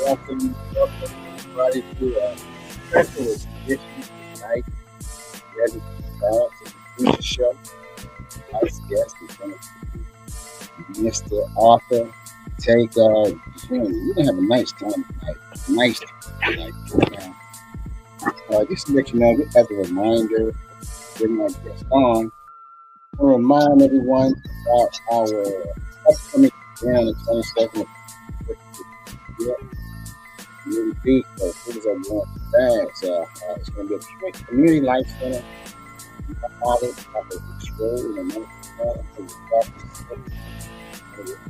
welcome everybody to a special edition tonight. Ready to balance the show. Tonight's guest is going to be Mr. Arthur Takeall Jr. We're going to have a nice time tonight. Nice time tonight. Just to let you know, as a reminder, bring my guest on, I remind everyone about our upcoming event on the 22nd of really do. So things are going fast. It's going to be a community life center.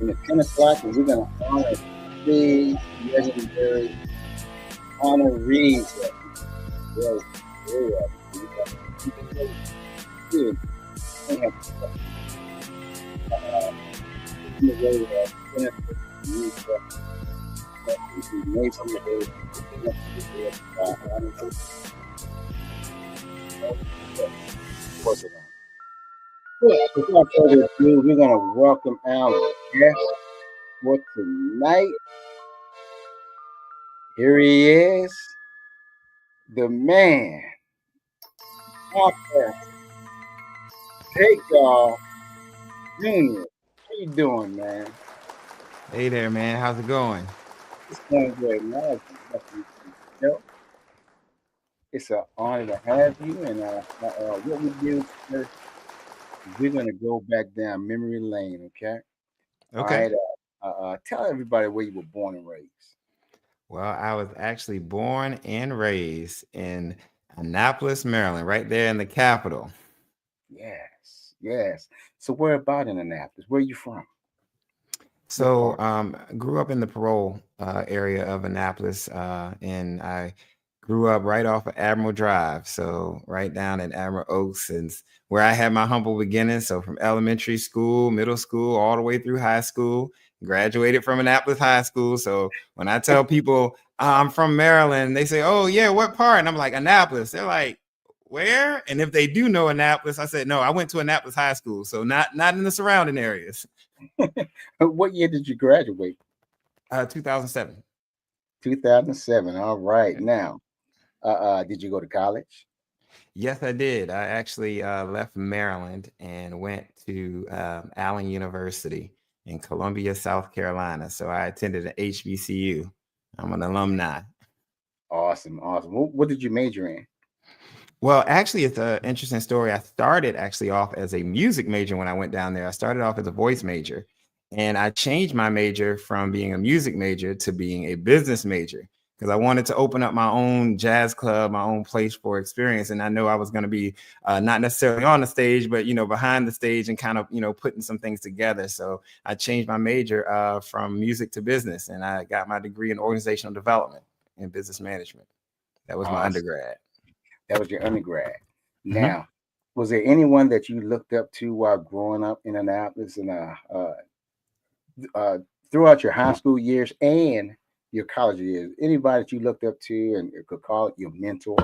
In the 10 o'clock, and we're going to honor three legendary honorees. Without further ado, we're going to welcome our guest for tonight. Here he is, the man, Arthur Takeall Jr. How you doing, man? Hey there, man. How's it going? It's going great, man. It's an honor to have you. And what we do first, we're going to go back down memory lane, okay? All Okay. right. Tell everybody where you were born and raised. Well, I was actually born and raised in Annapolis, Maryland, right there in the capital. Yes, yes. So where about in Annapolis? Where are you from? What So, part? I grew up in the parole area of Annapolis, and I grew up right off of Admiral Drive, so right down in Admiral Oaks, and where I had my humble beginnings. So, from elementary school, middle school, all the way through high school. Graduated from Annapolis High School. So, when I tell people I'm from Maryland, they say, "Oh yeah, what part?" And I'm like, "Annapolis." They're like, "Where?" And if they do know Annapolis, I said, "No, I went to Annapolis High School, so not in the surrounding areas." What year did you graduate? 2007. 2007. All right. Now, did you go to college? Yes, I did. I actually left Maryland and went to Allen University in Columbia, South Carolina. So I attended an HBCU. I'm an alumni. Awesome, awesome. What did you major in? Well, actually, it's an interesting story. I started actually off as a music major when I went down there. I started off as a voice major, and I changed my major from being a music major to being a business major because I wanted to open up my own jazz club, my own place for experience. And I know I was going to be not necessarily on the stage, but behind the stage and kind of putting some things together. So I changed my major from music to business, and I got my degree in organizational development and business management. That was my Awesome. undergrad. That was your undergrad. Mhm. Now, was there anyone that you looked up to while growing up in Annapolis and uh, throughout your high school years and your college years? Anybody that you looked up to and could call it your mentor?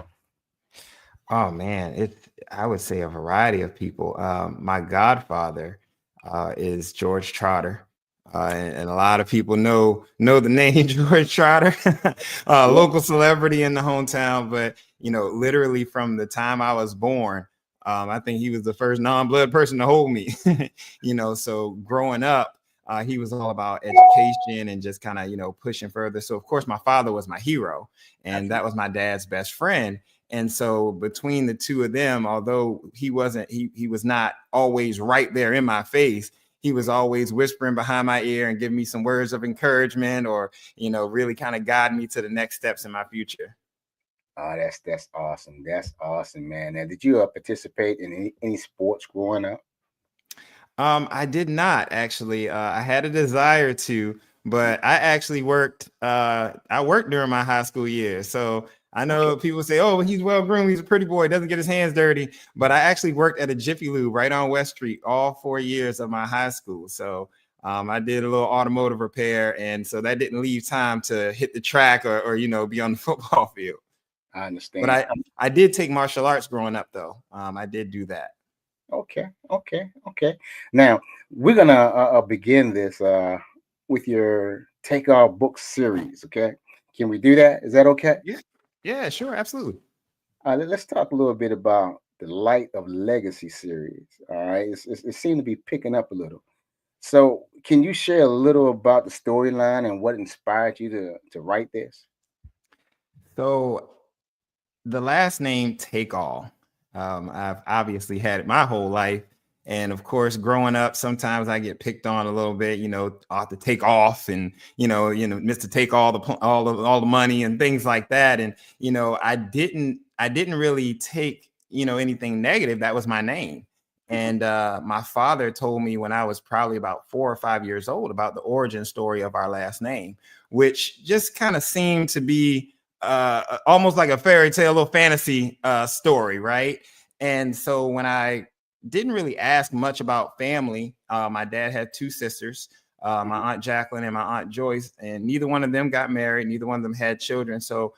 Oh man, I would say a variety of people. My godfather is George Trotter. And a lot of people know the name George Trotter, Yeah. local celebrity in the hometown. But literally from the time I was born, I think he was the first non-blood person to hold me. So growing up, he was all about education and just kind of pushing further. So of course, my father was my hero, and that was my dad's best friend. And so between the two of them, although he was not always right there in my face, he was always whispering behind my ear and giving me some words of encouragement or, really kind of guide me to the next steps in my future. Oh, that's awesome. That's awesome, man. Now, did you participate in any sports growing up? I did not actually. I had a desire to, but I actually worked. I worked during my high school years, so I Okay. know people say, "Oh, he's well groomed. He's a pretty boy. Doesn't get his hands dirty." But I actually worked at a Jiffy Lube right on West Street all 4 years of my high school. So I did a little automotive repair, and so that didn't leave time to hit the track or be on the football field. I But understand. I did take martial arts growing up, though. I did do that. Okay, okay, okay. Now we're gonna begin this with your Take Our Book series. Okay, Can we do that? Is that okay? Yeah. Yeah, sure, absolutely. Let's talk a little bit about the Light of Legacy series. All right, it seemed to be picking up a little. So, can you share a little about the storyline and what inspired you to write this? So the last name Takeall, I've obviously had it my whole life. And of course, growing up, sometimes I get picked on a little bit, ought to take off and, Mr. Take all the money and things like that. And, I didn't really take, anything negative. That was my name. Mhm. And my father told me when I was probably about 4 or 5 years old about the origin story of our last name, which just kind of seemed to be almost like a fairy tale, little fantasy story, right? And so when I didn't really ask much about family, my dad had two sisters, my Mhm. aunt Jacqueline and my aunt Joyce, and neither one of them got married. Neither one of them had children. So,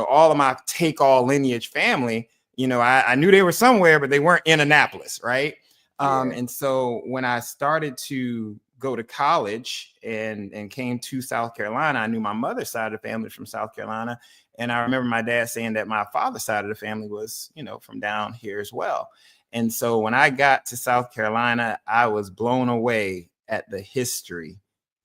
all of my take all lineage family, I knew they were somewhere, but they weren't in Annapolis, right? Yeah. And so when I started to go to college and came to South Carolina, I knew my mother's side of the family was from South Carolina. And I remember my dad saying that my father's side of the family was, from down here as well. And so when I got to South Carolina, I was blown away at the history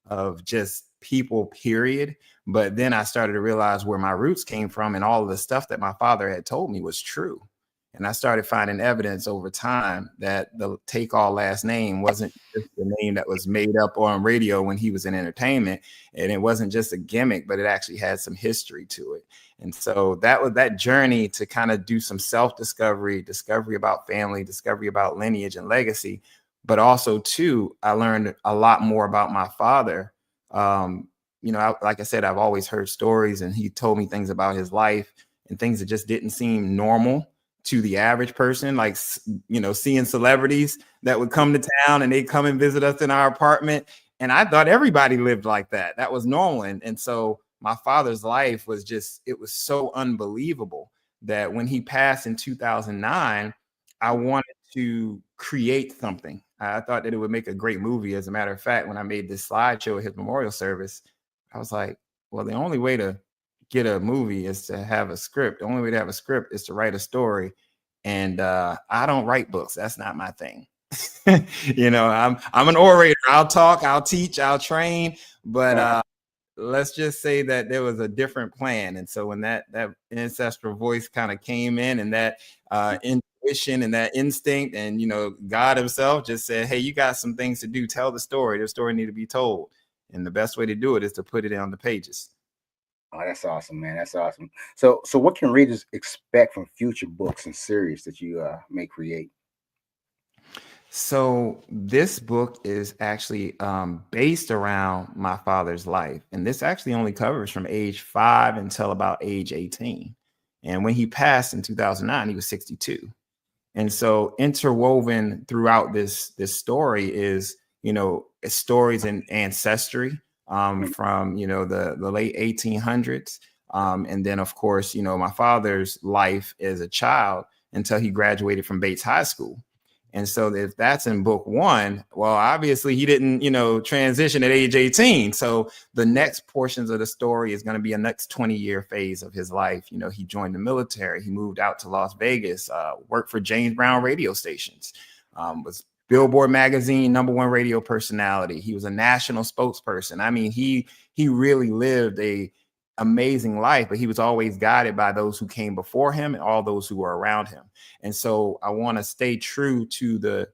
of just people, period. But then I started to realize where my roots came from, and all of the stuff that my father had told me was true. And I started finding evidence over time that the Take All last name wasn't just the name that was made up on radio when he was in entertainment. And it wasn't just a gimmick, but it actually had some history to it. And so that was that journey to kind of do some self-discovery, discovery about family, discovery about lineage and legacy. But also, too, I learned a lot more about my father. Um, like I said, I've always heard stories, and he told me things about his life and things that just didn't seem normal to the average person, like, seeing celebrities that would come to town and they'd come and visit us in our apartment. And I thought everybody lived like that. That was normal. And so my father's life was just, it was so unbelievable that when he passed in 2009, I wanted to create something. I thought that it would make a great movie. As a matter of fact, when I made this slideshow at his memorial service, I was like, well, the only way to get a movie is to have a script. The only way to have a script is to write a story. And I don't write books. That's not my thing. I'm an orator. I'll talk, I'll teach, I'll train, but Uh, let's just say that there was a different plan. And so when that ancestral voice kind of came in, and that intuition and that instinct, and God himself just said, hey, you got some things to do. Tell the story. The story need to be told. And the best way to do it is to put it on the pages. oh, that's awesome, man. That's awesome. So what can readers expect from future books and series that you may create? So this book is actually based around my father's life, and this actually only covers from age 5 until about age 18. And when he passed in 2009, he was 62. And so interwoven throughout this story is, stories and ancestry Mm. from, the late 1800s. And then, of course, my father's life as a child until he graduated from Bates High School. And so if that's in book 1, well, obviously he didn't, transition at age 18. So the next portions of the story is going to be a next 20-year phase of his life. He joined the military. He moved out to Las Vegas, worked for James Brown radio stations, was Billboard magazine #1 radio personality. He was a national spokesperson. I mean, he really lived a amazing life, but he was always guided by those who came before him and all those who were around him. And so I want to stay true to the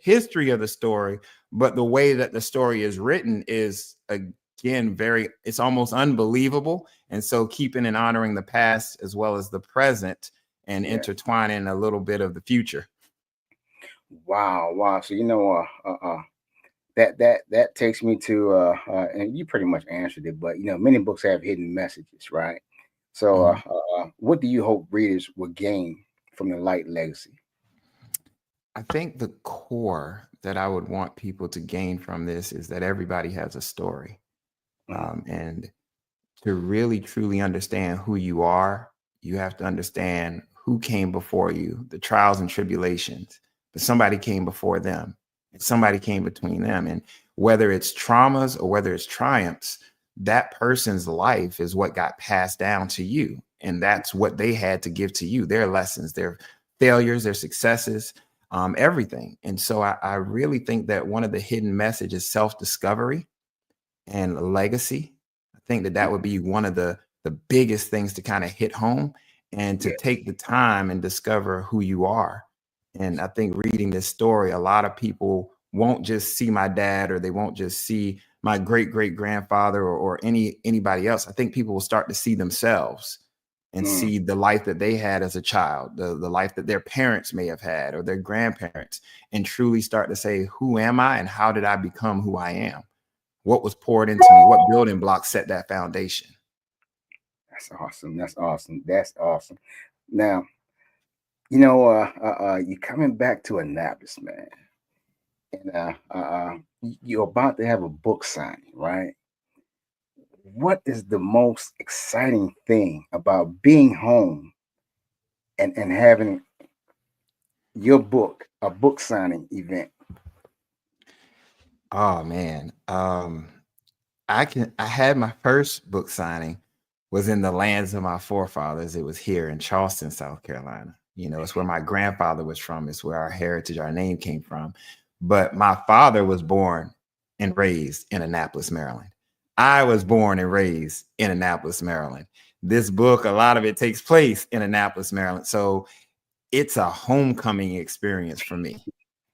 history of the story, but the way that the story is written is, again, it's almost unbelievable. And so keeping and honoring the past as well as the present, and Yeah. intertwining a little bit of the future. Wow. Wow. So that takes me to and you pretty much answered it, but many books have hidden messages, right? So Mhm. what do you hope readers will gain from the Light legacy? I think the core that I would want people to gain from this is that everybody has a story. Mhm. And to really truly understand who you are, you have to understand who came before you, the trials and tribulations, but somebody came before them and somebody came between them. And whether it's traumas or whether it's triumphs, that person's life is what got passed down to you. And that's what they had to give to you, their lessons, their failures, their successes, everything. And so I really think that one of the hidden messages is self-discovery and legacy. I think that that would be one of the biggest things to kind of hit home, and to Yes. take the time and discover who you are. And I think reading this story, a lot of people won't just see my dad, or they won't just see my great great grandfather, or anybody else. I think people will start to see themselves and Mm. see the life that they had as a child, the life that their parents may have had, or their grandparents, and truly start to say, who am I and how did I become who I am? What was poured into me? What building blocks set that foundation? That's awesome. That's awesome. That's awesome. Now, you coming back to Annapolis, man, and you're about to have a book signing, right? What is the most exciting thing about being home and having your book, a book signing event? Oh man. I had my first book signing was in the lands of my forefathers. It was here in Charleston, South Carolina. It's where my grandfather was from. It's where our heritage, our name came from. But my father was born and raised in Annapolis, Maryland. I was born and raised in Annapolis, Maryland. This book, a lot of it takes place in Annapolis, Maryland. So it's a homecoming experience for me,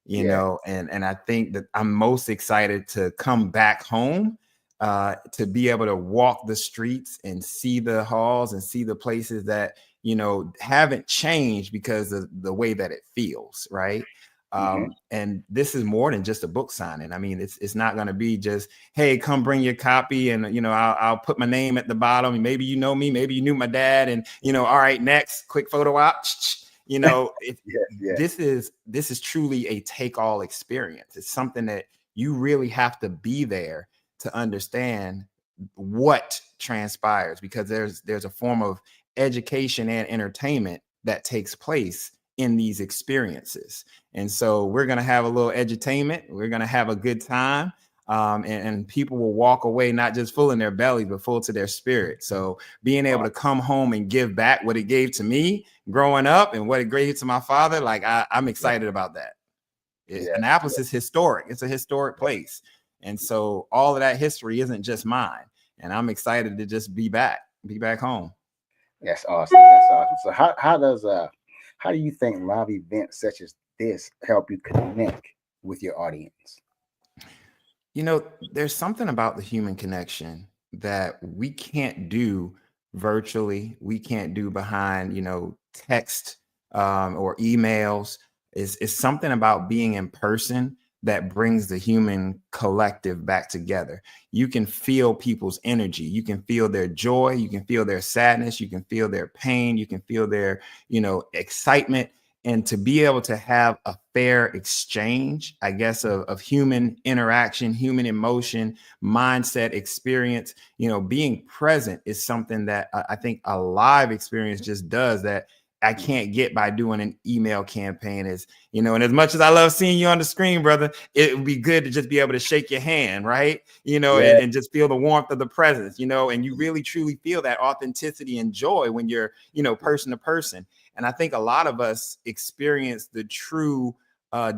Yeah. and I think that I'm most excited to come back home, to be able to walk the streets and see the halls and see the places that, haven't changed because of the way that it feels, right? Hmm. And this is more than just a book signing. I mean, it's not going to be just, hey, come bring your copy, and I'll put my name at the bottom. Maybe you know me, maybe you knew my dad, and all right, next, quick photo op. Yes. Yes. This is truly a take all experience. It's something that you really have to be there to understand what transpires, because there's a form of education and entertainment that takes place in these experiences. And so we're going to have a little edutainment. We're going to have a good time. And people will walk away not just full in their bellies, but full to their spirit. So being able to come home and give back what it gave to me growing up and what it gave to my father, like I'm Yeah. excited about that. Yes. Annapolis is historic. It's a historic place. And so all of that history isn't just mine. And I'm excited to just be back home. That's awesome. That's awesome. So how do you think live events such as this help you connect with your audience? There's something about the human connection that we can't do virtually. We can't do behind, text, or emails. It's something about being in person that brings the human collective back together. You can feel people's energy. You can feel their joy. You can feel their sadness. You can feel their pain. You can feel their, excitement. And to be able to have a fair exchange, I guess, of human interaction, human emotion, mindset, experience, being present is something that I think a live experience just does, that I can't get by doing an email campaign. And as much as I love seeing you on the screen, brother, it would be good to just be able to shake your hand, right? Yeah. And just feel the warmth of the presence, and you really truly feel that authenticity and joy when you're, person to person. And I think a lot of us experienced the true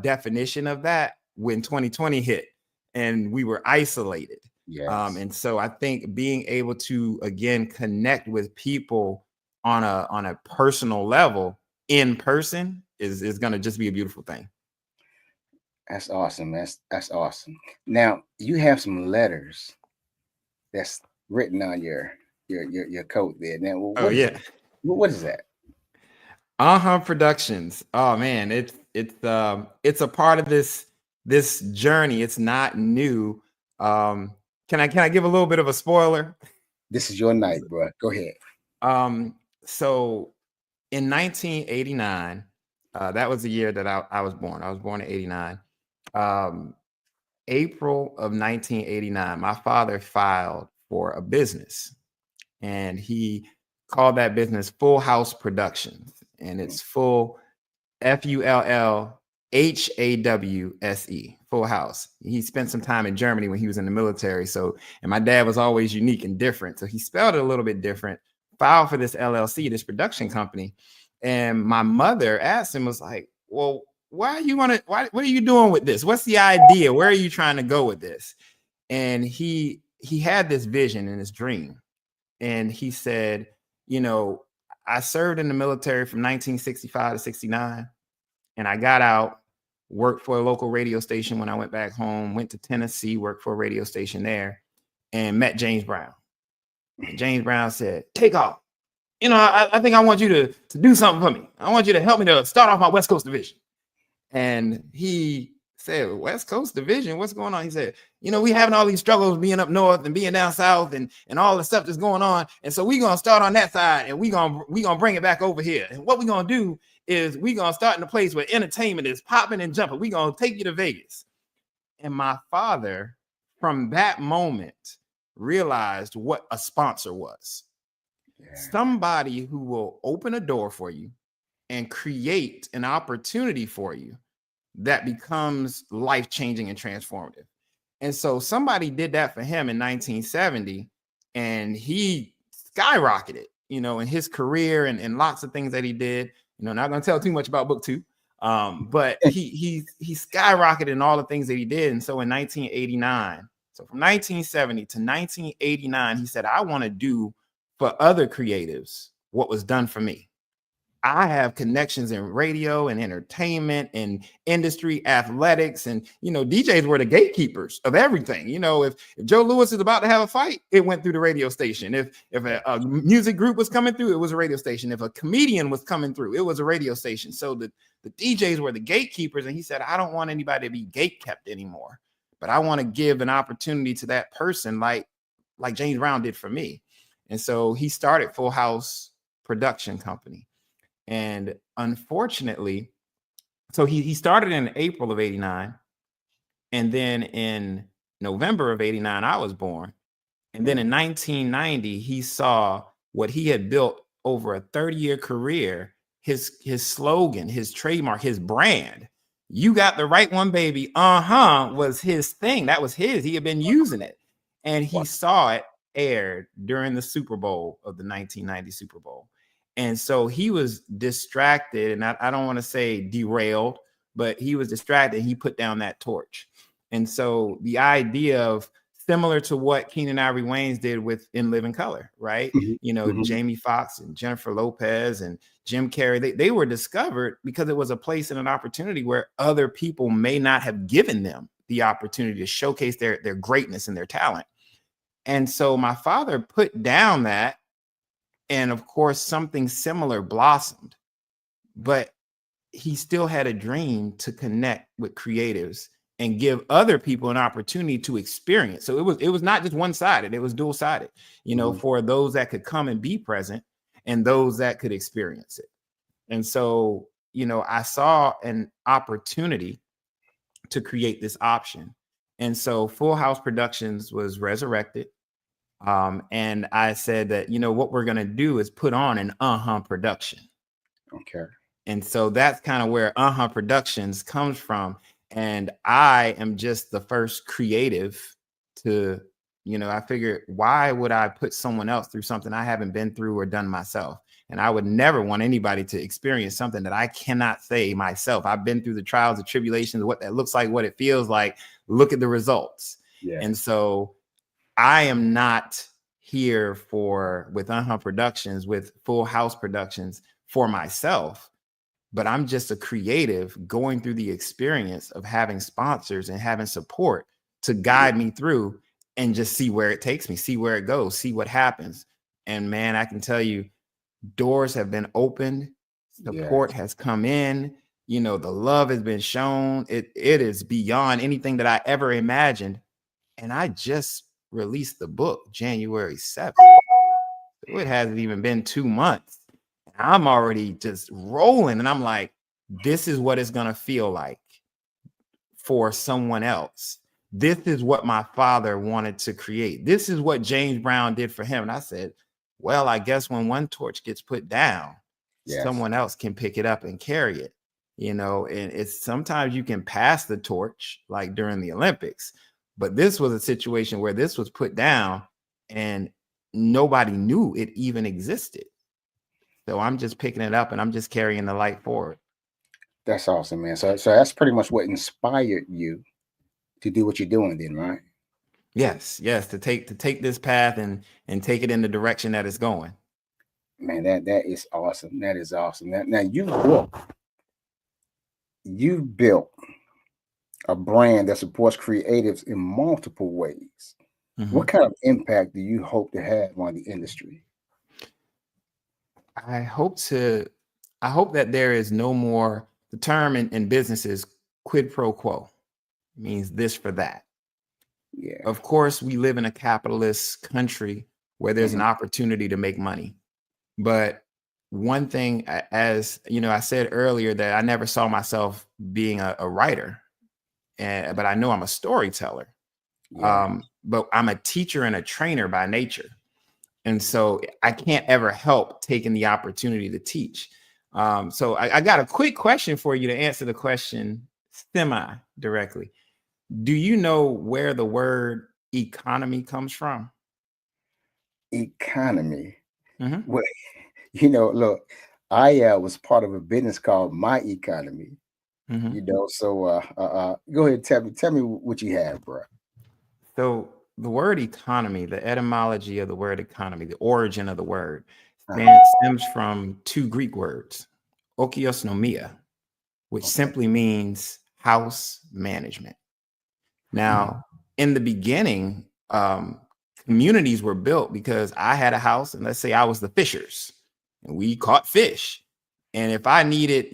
definition of that when 2020 hit and we were isolated. Yes. And so I think being able to, again, connect with people on a personal level in person is going to just be a beautiful thing. That's awesome. That's awesome. Now you have some letters that's written on your coat there. Now, Oh yeah. what is that? Productions. Oh man, it's a part of this journey. It's not new. Can I give a little bit of a spoiler? This is your night, bro. Go ahead. So in 1989, that was the year that I was born. I was born in 89. Um, April of 1989, my father filed for a business, and he called that business FullHawse Productions, and it's full, FullHawse. FullHawse, FullHawse. He spent some time in Germany when he was in the military. So, and my dad was always unique and different. So he spelled it a little bit different, filed for this LLC, this production company. And my mother asked him, was like, well, what are you doing with this? What's the idea? Where are you trying to go with this? And he had this vision and this dream. And he said, I served in the military from 1965 to 69. And I got out, worked for a local radio station when I went back home, went to Tennessee, worked for a radio station there, and met James Brown. And James Brown said, Takeall, I think I want you to do something for me. I want you to help me to start off my West Coast division. And he said, West Coast division, what's going on? He said, we having all these struggles being up north and being down south and all the stuff that's going on. And so we're going to start on that side and we're going to bring it back over here. And what we're going to do is we're going to start in a place where entertainment is popping and jumping. We're going to take you to Vegas. And my father, from that moment, realized what a sponsor was. Yeah. Somebody who will open a door for you and create an opportunity for you that becomes life-changing and transformative. And so somebody did that for him in 1970, and he skyrocketed, in his career and lots of things that he did. Not going to tell too much about book 2, but he skyrocketed in all the things that he did. And so in 1989, so from 1970 to 1989, he said, I want to do for other creatives what was done for me. I have connections in radio and entertainment and industry, athletics, and DJs were the gatekeepers of everything. If Joe Louis is about to have a fight, it went through the radio station. If a music group was coming through, it was a radio station. If a comedian was coming through, it was a radio station. So the DJs were the gatekeepers, and he said, I don't want anybody to be gatekept anymore, but I want to give an opportunity to that person like James Brown did for me. And so he started FullHawse Production Company. And unfortunately, so he started in April of 89. And then in November of 89, I was born. And then in 1990, he saw what he had built over a 30-year career, his slogan, his trademark, his brand. You got the right one, baby. Was his thing. That was his. He had been using it. And he saw it aired during the Super Bowl of the 1990 Super Bowl. And so he was distracted, and I don't want to say derailed, but he was distracted. He put down that torch. And so the idea of, similar to what Keenan Ivory Wayans did with In Living Color, right? Mm-hmm. Jamie Foxx and Jennifer Lopez and Jim Carrey, they were discovered because it was a place and an opportunity where other people may not have given them the opportunity to showcase their greatness and their talent. And so my father put down that. And of course, something similar blossomed, but he still had a dream to connect with creatives and give other people an opportunity to experience. So it was not just one-sided, it was dual-sided, for those that could come and be present and those that could experience it. And so, I saw an opportunity to create this option. And so FullHawse Productions was resurrected. And I said that, what we're going to do is put on an production. Okay. And so that's kind of where Productions comes from. And I am just the first creative to, I figured, why would I put someone else through something I haven't been through or done myself? And I would never want anybody to experience something that I cannot say myself. I've been through the trials, the tribulations, what that looks like, what it feels like. Look at the results. Yeah. And so I am not here with Productions, with FullHawse Productions for myself, but I'm just a creative going through the experience of having sponsors and having support to guide me through and just see where it takes me, see where it goes, see what happens. And man, I can tell you, doors have been opened, support has come in, the love has been shown. It is beyond anything that I ever imagined. And I just released the book January 7th. It hasn't even been 2 months. I'm already just rolling. And I'm like, this is what it's going to feel like for someone else. This is what my father wanted to create. This is what James Brown did for him. And I said, well, I guess when one torch gets put down, someone else can pick it up and carry it. And it's sometimes you can pass the torch like during the Olympics, but this was a situation where this was put down and nobody knew it even existed. So I'm just picking it up and I'm just carrying the light forward. That's awesome, man. So that's pretty much what inspired you to do what you're doing then, right? Yes, to take this path and take it in the direction that it's going. Man, that is awesome. That is awesome. Now you built a brand that supports creatives in multiple ways. Mm-hmm. What kind of impact do you hope to have on the industry? I hope that there is no more, the term in business is quid pro quo. It means this for that. Yeah. Of course, we live in a capitalist country where there's Mm-hmm. an opportunity to make money. But one thing, as I said earlier, that I never saw myself being a writer, but I know I'm a storyteller. Yeah. But I'm a teacher and a trainer by nature. And so I can't ever help taking the opportunity to teach. So I got a quick question for you to answer the question semi-directly. Do you know where the word economy comes from? Economy. Mm-hmm. Well, look, I was part of a business called My Economy. Mm-hmm. So go ahead, tell me what you have, bro. So the word economy, the etymology of the word economy, the origin of the word Uh-huh. stems from two Greek words, okiosnomia, which Okay. simply means house management. Mm. Now, in the beginning, communities were built because I had a house, and let's say I was the fishers, and we caught fish. And if I needed,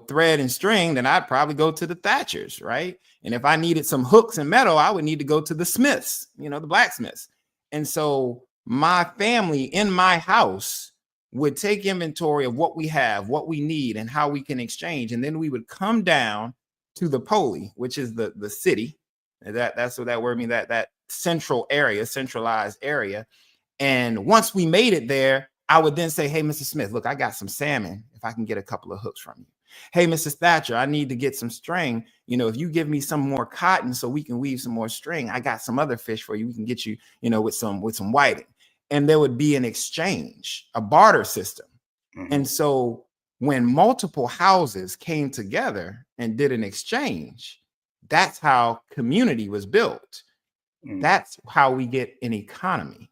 thread and string, then I'd probably go to the thatchers, right? And if I needed some hooks and metal, I would need to go to the smiths, the blacksmiths. And so my family in my house would take inventory of what we have, what we need, and how we can exchange. And then we would come down to the poli, which is the city. That's what that word means, that centralized area. And once we made it there, I would then say, hey, Mr. Smith, look, I got some salmon. If I can get a couple of hooks from you. Hey, Mrs. Thatcher, I need to get some string. If you give me some more cotton so we can weave some more string, I got some other fish for you. We can get you, with some whiting. And there would be an exchange, a barter system. Mm-hmm. And so when multiple houses came together and did an exchange, that's how community was built. Mm-hmm. That's how we get an economy.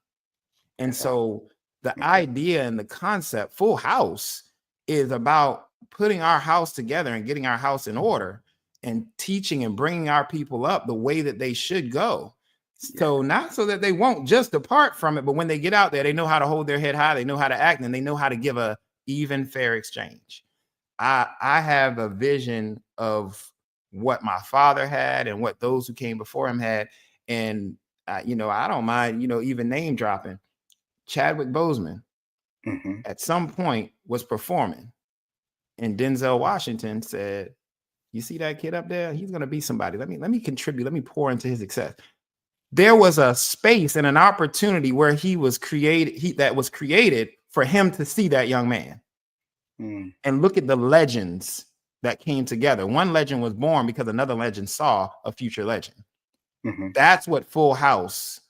And so the idea and the concept, FullHawse, is about putting our house together and getting our house in order and teaching and bringing our people up the way that they should go. So not so that they won't just depart from it, but when they get out there, they know how to hold their head high, they know how to act, and they know how to give a even fair exchange. I have a vision of what my father had and what those who came before him had. And, I don't mind, even name dropping. Chadwick Boseman at some point was performing, and Denzel Washington said, you see that kid up there? He's going to be somebody. Let me contribute. Let me pour into his success. There was a space and an opportunity where that was created for him to see that young man. And look at the legends that came together. One legend was born because another legend saw a future legend. That's what FullHawse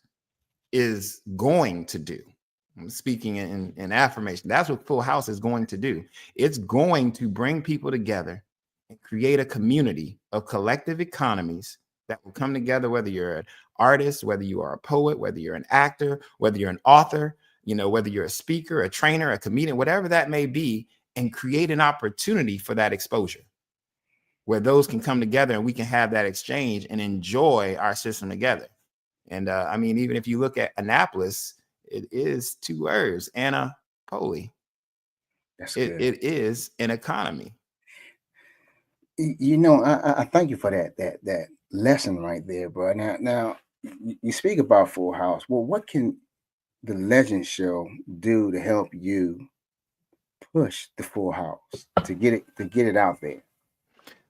is going to do. I'm speaking in affirmation. That's what FullHawse is going to do. It's going to bring people together and create a community of collective economies that will come together, whether you're an artist, whether you are a poet, whether you're an actor, whether you're an author, whether you're a speaker, a trainer, a comedian, whatever that may be, and create an opportunity for that exposure where those can come together and we can have that exchange and enjoy our system together. And even if you look at Annapolis, it is two words, Anna Poli. That's good. It is an economy. I thank you for that lesson right there, bro. Now you speak about FullHawse. Well, what can the Legend Show do to help you push the FullHawse to get it out there?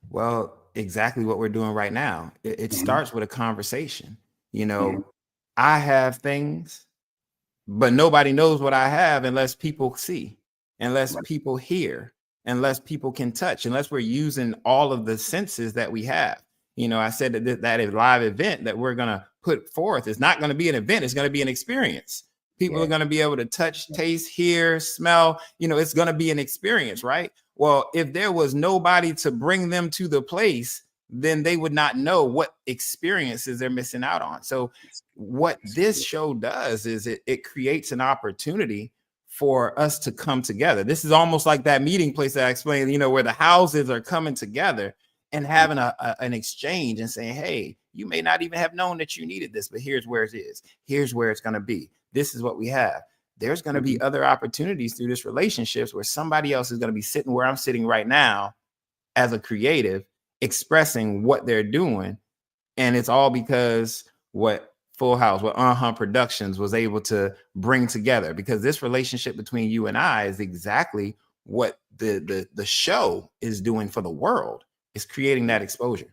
Well, exactly what we're doing right now. It starts with a conversation. I have things, but nobody knows what I have unless people see, unless people hear. unless people can touch, unless we're using all of the senses that we have. I said that that live event that we're going to put forth is not going to be an event. It's going to be an experience. People are going to be able to touch, taste, hear, smell. It's going to be an experience, right? Well, if there was nobody to bring them to the place, then they would not know what experiences they're missing out on. So what this show does is it creates an opportunity for us to come together. This is almost like that meeting place that I explained, where the houses are coming together and having an exchange and saying, hey, you may not even have known that you needed this, but here's where it is. Here's where it's going to be. This is what we have. There's going to be other opportunities through this relationships where somebody else is going to be sitting where I'm sitting right now as a creative, expressing what they're doing. And it's all because what FullHawse, what Productions was able to bring together, because this relationship between you and I is exactly what the show is doing for the world. It's creating that exposure.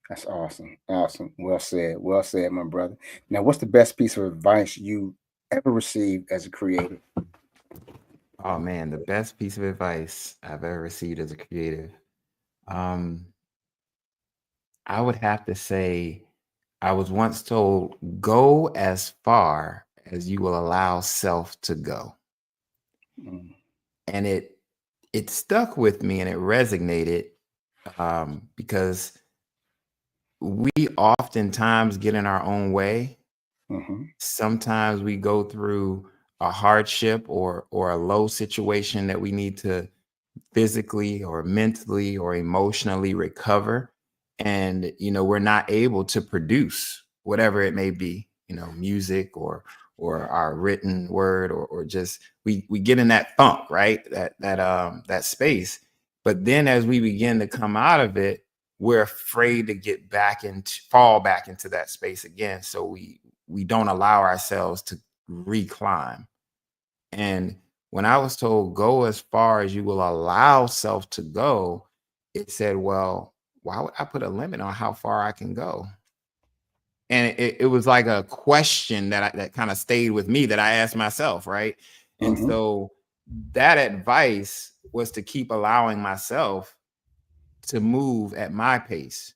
That's awesome. Awesome. Well said. Well said, my brother. Now, what's the best piece of advice you ever received as a creative? Oh man, the best piece of advice I've ever received as a creative. I would have to say I was once told, go as far as you will allow self to go. And it stuck with me and it resonated because we oftentimes get in our own way. Sometimes we go through a hardship or a low situation that we need to physically or mentally or emotionally recover. And, we're not able to produce whatever it may be, music or our written word or just we get in that funk, right? That space. But then as we begin to come out of it, we're afraid to fall back into that space again. So we don't allow ourselves to reclimb. And when I was told, go as far as you will allow self to go, it said, well, why would I put a limit on how far I can go? And it was like a question that kind of stayed with me that I asked myself, right? And so that advice was to keep allowing myself to move at my pace,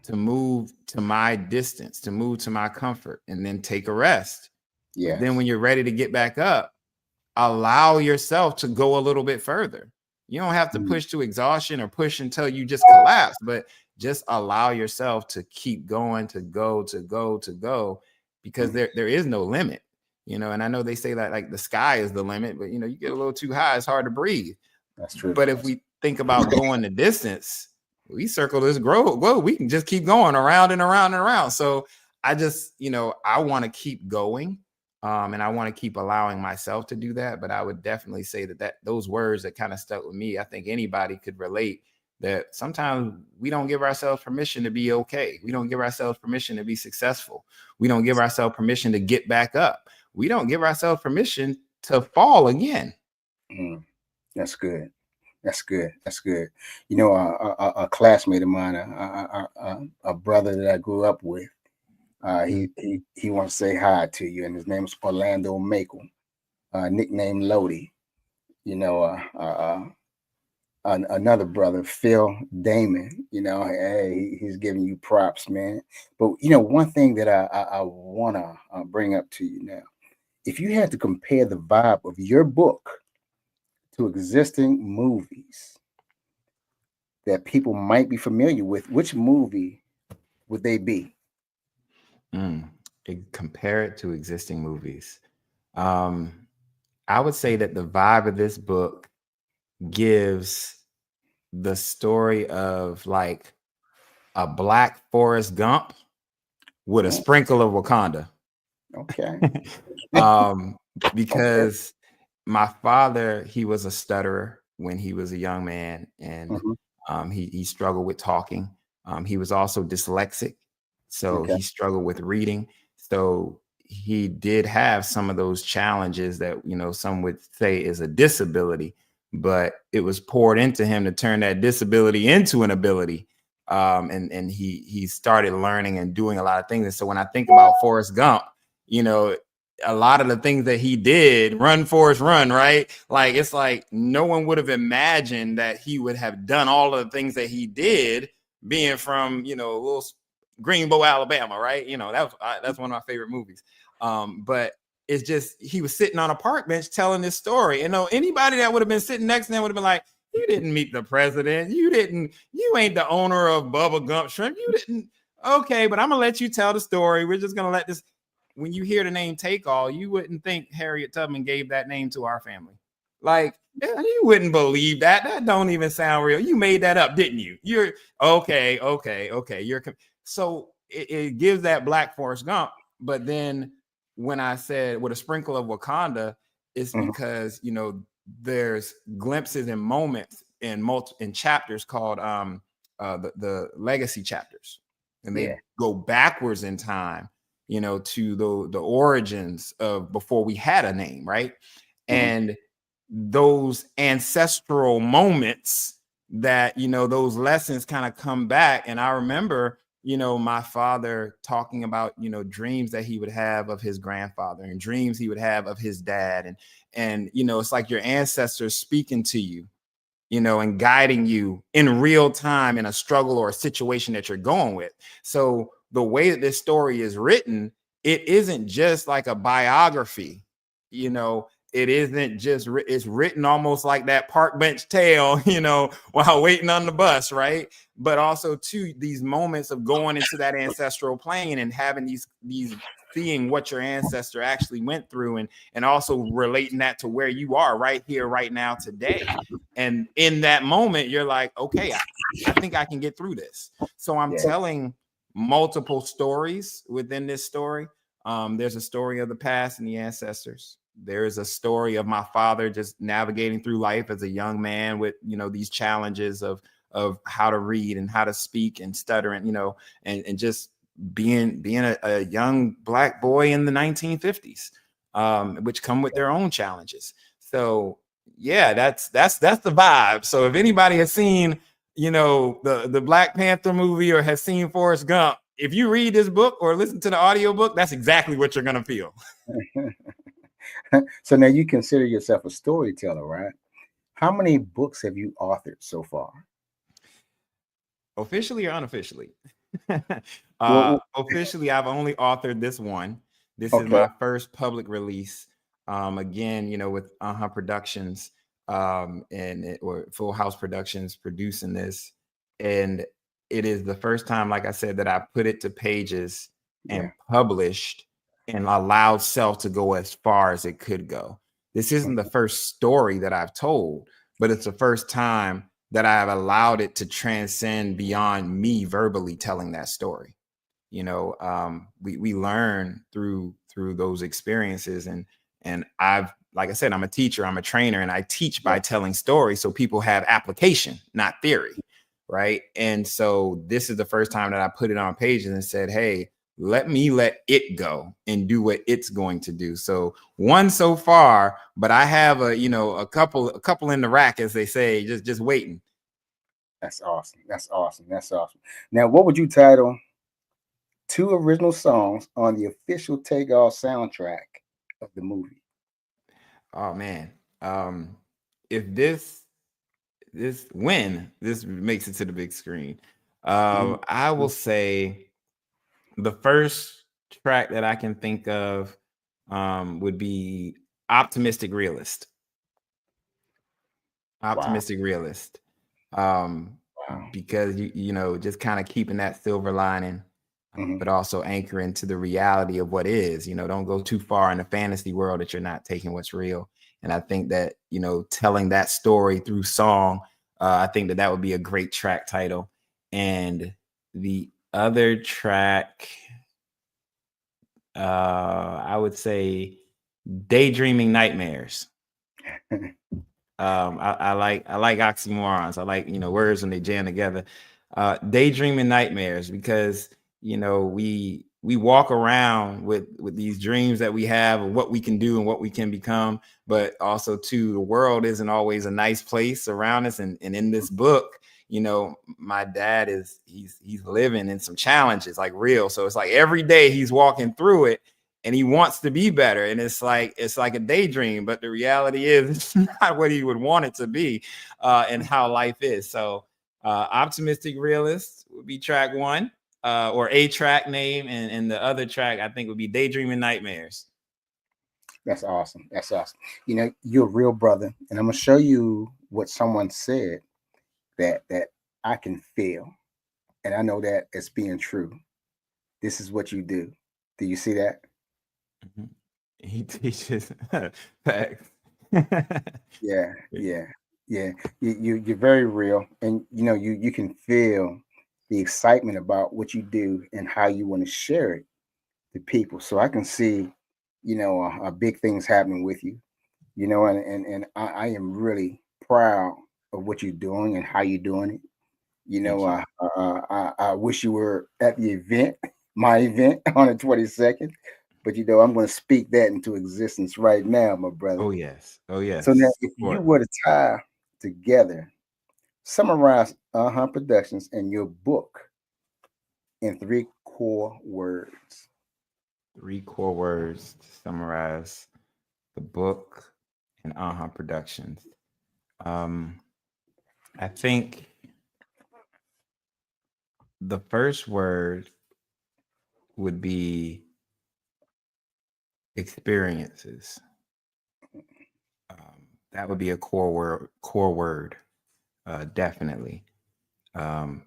to move to my distance, to move to my comfort, and then take a rest. Yeah. Then when you're ready to get back up, allow yourself to go a little bit further. You don't have to push to exhaustion or push until you just collapse, but just allow yourself to keep going, to go, because there is no limit, and I know they say that like the sky is the limit, but you get a little too high, it's hard to breathe. That's true. But if we think about going the distance, we circle this globe, we can just keep going around and around and around. So I just, I want to keep going. And I want to keep allowing myself to do that. But I would definitely say that those words that kind of stuck with me, I think anybody could relate that sometimes we don't give ourselves permission to be okay. We don't give ourselves permission to be successful. We don't give ourselves permission to get back up. We don't give ourselves permission to fall again. That's good. That's good. That's good. A classmate of mine, a brother that I grew up with, he wants to say hi to you, and his name is Orlando Makel, nicknamed Lodi. Another brother, Phil Damon. Hey, he's giving you props, man. But one thing that I want to bring up to you now, if you had to compare the vibe of your book to existing movies that people might be familiar with, which movie would they be? Compare it to existing movies. I would say that the vibe of this book gives the story of like a Black Forrest Gump with a sprinkle of Wakanda. Okay. Because my father, he was a stutterer when he was a young man, and he struggled with talking. He was also dyslexic, so he struggled with reading. So he did have some of those challenges that, some would say is a disability, but it was poured into him to turn that disability into an ability. And he started learning and doing a lot of things. And so when I think about Forrest Gump, a lot of the things that he did, run Forrest run, right? Like, it's like no one would have imagined that he would have done all of the things that he did, being from, you know, little Greenbow, Alabama, right? You know, that's one of my favorite movies. But it's just, he was sitting on a park bench telling this story. You know, anybody that would have been sitting next to him would have been like, you didn't meet the president. You ain't the owner of Bubba Gump Shrimp. You didn't. Okay, but I'm gonna let you tell the story. We're just gonna let this. When you hear the name Takeall, you wouldn't think Harriet Tubman gave that name to our family. Like, you wouldn't believe that. That don't even sound real. You made that up, didn't you? You're okay. You're so it gives that Black Forrest Gump. But then when I said with a sprinkle of Wakanda, it's because, you know, there's glimpses and moments in chapters called the legacy chapters, and they go backwards in time, you know, to the origins of before we had a name, right? And those ancestral moments that, you know, those lessons kind of come back. And I remember, you know, my father talking about, you know, dreams that he would have of his grandfather and dreams he would have of his dad. And, you know, it's like your ancestors speaking to you, you know, and guiding you in real time in a struggle or a situation that you're going with. So the way that this story is written, it isn't just like a biography, you know, it isn't just, it's written almost like that park bench tale, you know, while waiting on the bus, right? But also too, these moments of going into that ancestral plane and having these seeing what your ancestor actually went through, and also relating that to where you are right here, right now, today. And in that moment, you're like, okay, I think I can get through this. So I'm telling multiple stories within this story. There's a story of the past and the ancestors. There is a story of my father just navigating through life as a young man with, you know, these challenges of how to read and how to speak and stuttering, you know, and just being a young Black boy in the 1950s, which come with their own challenges. So yeah, that's the vibe. So if anybody has seen, you know, the Black Panther movie or has seen Forrest Gump, if you read this book or listen to the audiobook, that's exactly what you're gonna feel. So now you consider yourself a storyteller, right? How many books have you authored so far? Officially or unofficially? Well, Officially, I've only authored this one. This is my first public release. Again, you know, with Productions or FullHawse Productions producing this. And it is the first time, like I said, that I put it to pages and published and allowed self to go as far as it could go. This isn't the first story that I've told, but it's the first time that I have allowed it to transcend beyond me verbally telling that story. You know, we learn through those experiences, and I've, like I said, I'm a teacher, I'm a trainer, and I teach by telling stories so people have application, not theory, right? And so this is the first time that I put it on pages and said, hey, let it go and do what it's going to do. So one so far, but I have a couple in the rack, as they say, just waiting. That's awesome. That's awesome. That's awesome. Now, what would you title 2 original songs on the official Takeall soundtrack of the movie? Oh man. If this makes it to the big screen, I will say the first track that I can think of would be Optimistic Realist. Realist. Because you know, just kind of keeping that silver lining, but also anchoring to the reality of what is. You know, don't go too far in the fantasy world that you're not taking what's real. And I think that, you know, telling that story through song, I think that would be a great track title. And the other track, I would say Daydreaming Nightmares. I like oxymorons. I like, you know, words when they jam together. Daydreaming Nightmares, because, you know, we walk around with these dreams that we have of what we can do and what we can become, but also too, the world isn't always a nice place around us. And in this book, you know, my dad he's living in some challenges, like real. So it's like every day he's walking through it. and he wants to be better. And it's like a daydream, but the reality is it's not what he would want it to be, and how life is. So optimistic realist would be track 1, or a track name, and the other track I think would be daydreaming nightmares. That's awesome. That's awesome. You know, you're a real brother, and I'm gonna show you what someone said that I can feel, and I know that it's being true. This is what you do. Do you see that? Mhm. He teaches facts. Yeah, yeah, yeah. You're very real, and you know you can feel the excitement about what you do and how you want to share it to people. So I can see, you know, big things happening with you. You know, and I am really proud of what you're doing and how you're doing it. You know, Thank you. I wish you were at the event, my event on the 22nd, but you know, I'm going to speak that into existence right now, my brother. Oh yes. Oh So now, yes. if you Support. were to tie together, summarize Productions and your book in 3 core words. 3 core words to summarize the book and Productions. Um, I think the first word would be experiences. That would be a core word. Core word, definitely. Um,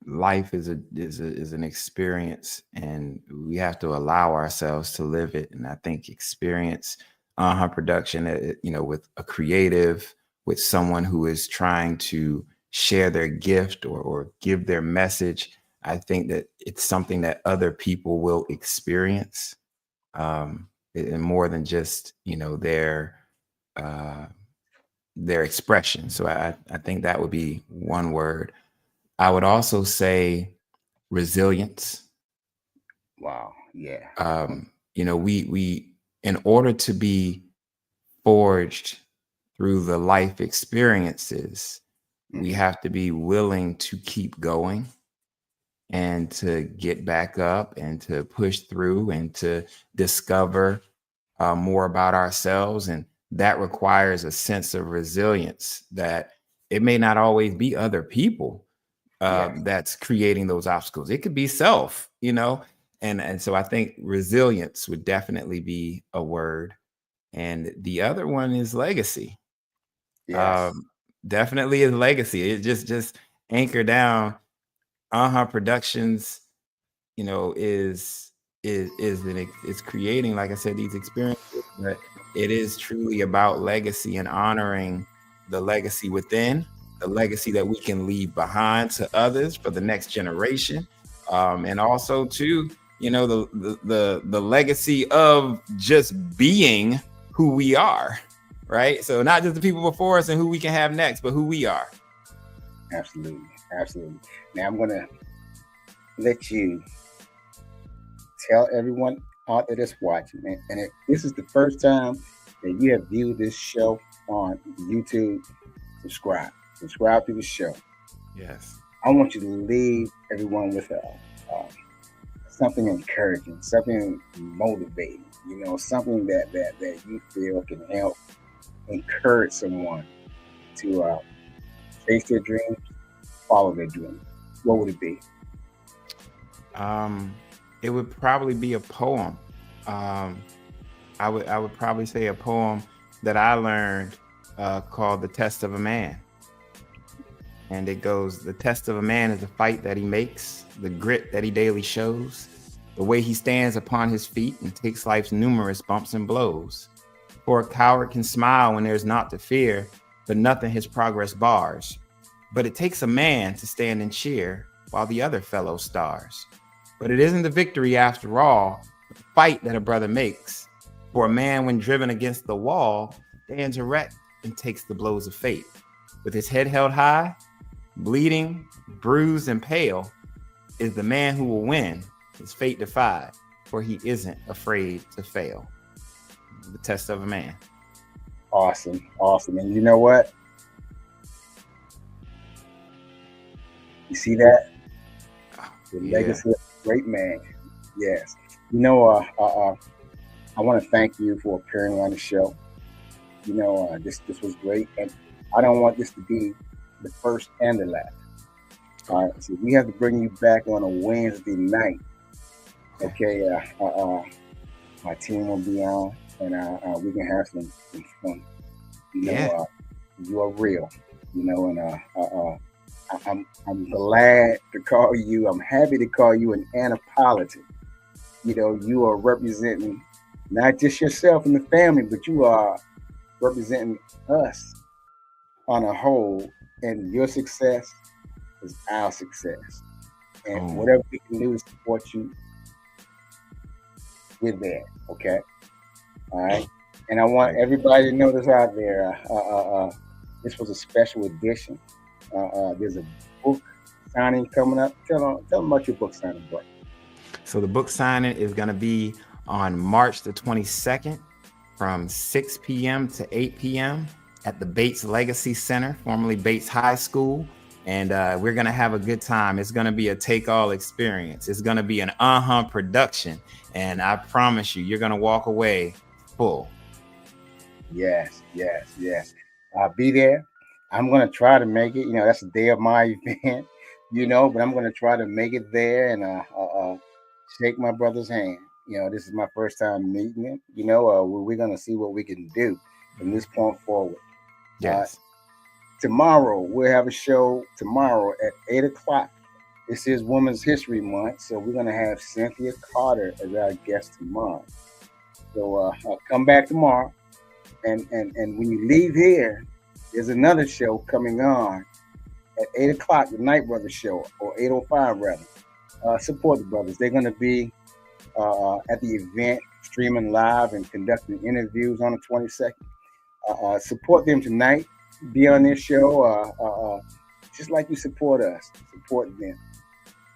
Life is an experience, and we have to allow ourselves to live it. And I think experience production, you know, with a creative, with someone who is trying to share their gift or give their message. I think that it's something that other people will experience, and more than just, you know, uh, their expression. So I think that would be one word. I would also say resilience. Wow. Yeah. You know, we in order to be forged through the life experiences, we Mhm. have to be willing to keep going and to get back up and to push through and to discover more about ourselves. And that requires a sense of resilience that it may not always be other people Yes. that's creating those obstacles. It could be self, you know, and so I think resilience would definitely be a word, and the other one is legacy. Yes. Um, Definitely is legacy. It just anchor down. Productions, you know, is creating, like I said, these experiences, but it is truly about legacy and honoring the legacy within, the legacy that we can leave behind to others for the next generation, and also to, you know, the legacy of just being who we are, right? So not just the people before us and who we can have next, but who we are. Absolutely. Absolutely. Now I'm going to let you tell everyone out there that's watching, and if this is the first time that you have viewed this show on YouTube, subscribe. Subscribe to the show. Yes. I want you to leave everyone with uh, something encouraging, something motivating. You know, something that you feel can help encourage someone to chase their dreams, follow their dreams. What would it be? Um, it would probably be a poem. Um, I would probably say a poem that I learned, called "The Test of a Man," and it goes: "The test of a man is the fight that he makes, the grit that he daily shows, the way he stands upon his feet and takes life's numerous bumps and blows. For a coward can smile when there's naught to fear, but nothing his progress bars. But it takes a man to stand and cheer while the other fellow stars. But it isn't the victory after all, but the fight that a brother makes. For a man, when driven against the wall, stands erect and takes the blows of fate. With his head held high, bleeding, bruised, and pale, is the man who will win, his fate defied, for he isn't afraid to fail." The test of a man. Awesome, awesome. And you know what? You see that? The Yeah. legacy of a great man. Yes. You know, I want to thank you for appearing on the show. This was great, and I don't want this to be the first and the last. All right, so we have to bring you back on a Wednesday night. Okay, my team will be on, and we can have some fun. Yeah. You are real. And I'm glad to call you. I'm happy to call you an Annapolitan. You are representing not just yourself and the family, but you are representing us on a whole, and your success is our success. And whatever we can do to support you, we're there. Okay. All right. And I want everybody to know this out there. This was a special edition. There's a book signing coming up. Tell them about your book signing, bro. So the book signing is going to be on March the 22nd from 6 p.m. to 8 p.m. at the Bates Legacy Center, formerly Bates High School. And we're going to have a good time. It's going to be a Takeall experience. It's going to be an production. And I promise you, you're going to walk away full. Yes. I'll be there. I'm going to try to make it. That's the day of my event, but I'm going to try to make it there and shake my brother's hand. This is my first time meeting him. We're going to see what we can do from this point forward. Yes. Tomorrow, we'll have a show tomorrow at 8 o'clock. This is Women's History Month, so we're going to have Cynthia Carter as our guest tomorrow. So come back tomorrow. And when you leave here, there's another show coming on at 8 o'clock, the Night Brothers show, or 8:05 rather. Support the brothers. They're going to be at the event, streaming live and conducting interviews on the 22nd. Support them tonight. Be on this show, just like you support us. Support them.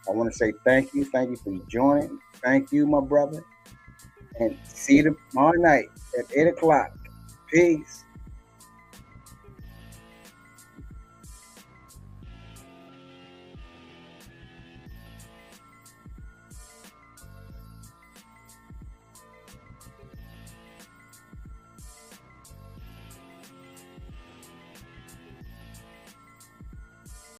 I want to say thank you. Thank you for joining. Thank you, my brother. And see you tomorrow night at 8 o'clock. Peace.